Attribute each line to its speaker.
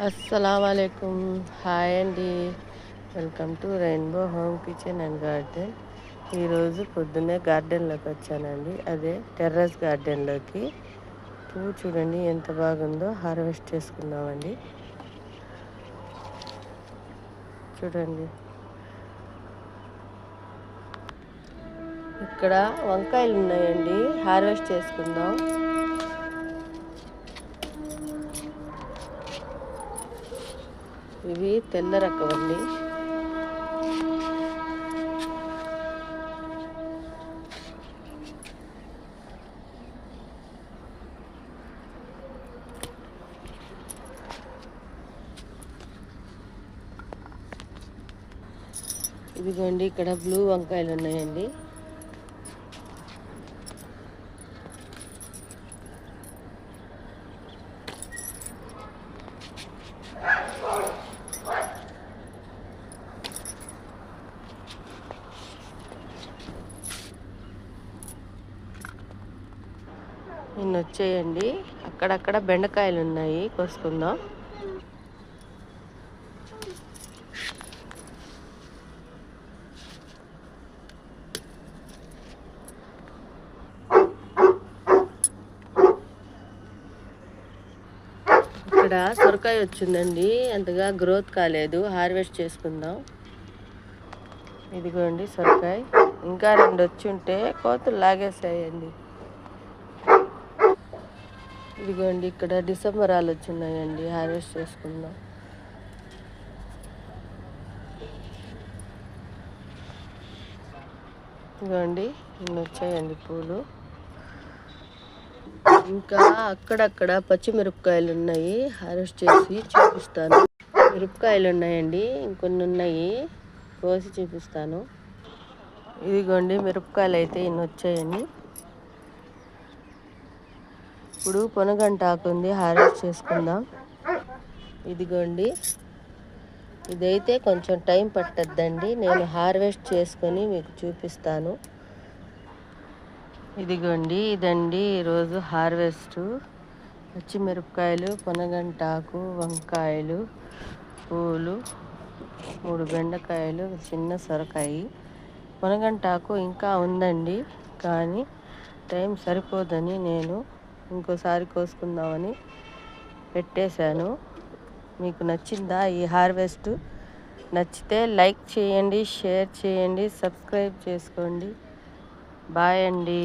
Speaker 1: అస్సలామలైకుం. Hi అండి. Welcome to rainbow home kitchen and garden. ఈరోజు పొద్దున్నే గార్డెన్లోకి వచ్చానండి, అదే టెర్రస్ గార్డెన్లోకి. పువ్వు చూడండి ఎంత బాగుందో, హార్వెస్ట్ చేసుకున్నామండి. చూడండి, ఇక్కడ వంకాయలు ఉన్నాయండి, హార్వెస్ట్ చేసుకుందాం. ఇవి తెల్ల రకం అండి. ఇదిగోండి, ఇక్కడ బ్లూ వంకాయలు ఉన్నాయండి. నిన్న వచ్చేయండి. అక్కడక్కడ బెండకాయలు ఉన్నాయి, కోసుకుందాం. ఇక్కడ సొరకాయ వచ్చిందండి, అంతగా గ్రోత్ కాలేదు, హార్వెస్ట్ చేసుకుందాం. ఇదిగోండి సొరకాయ, ఇంకా 2 వచ్చి ఉంటే కోతులు లాగేసాయండి. ఇదిగోండి, ఇక్కడ డిసెంబరాలు వచ్చినాయండి, హార్వెస్ట్ చేసుకుందాం. ఇదిగోండి, ఇన్ని వచ్చాయండి పూలు. ఇంకా అక్కడక్కడ పచ్చిమిరపకాయలు ఉన్నాయి, హార్వెస్ట్ చేసి చూపిస్తాను. మిరపకాయలు ఉన్నాయండి, ఇంకొన్ని ఉన్నాయి, కోసి చూపిస్తాను. ఇదిగోండి మిరపకాయలు అయితే ఇన్ని వచ్చాయండి. ఇప్పుడు పొనగంట ఆకుంది, హార్వెస్ట్ చేసుకుందాం. ఇదిగోండి, ఇదైతే కొంచెం టైం పట్టద్దండి, నేను హార్వెస్ట్ చేసుకొని మీకు చూపిస్తాను. ఇదిగోండి, ఇదండి ఈరోజు హార్వెస్ట్. పచ్చిమిరపకాయలు, పొనగంటాకు, వంకాయలు, పూలు, 3 బెండకాయలు, చిన్న సొరకాయ. పొనగంటాకు ఇంకా ఉందండి, కానీ టైం సరిపోదని నేను ఇంకోసారి కోసుకుందామని పెట్టేశాను. మీకు నచ్చిందా ఈ హార్వెస్ట్? నచ్చితే లైక్ చేయండి, షేర్ చేయండి, సబ్స్క్రైబ్ చేసుకోండి. బాయ్ అండి.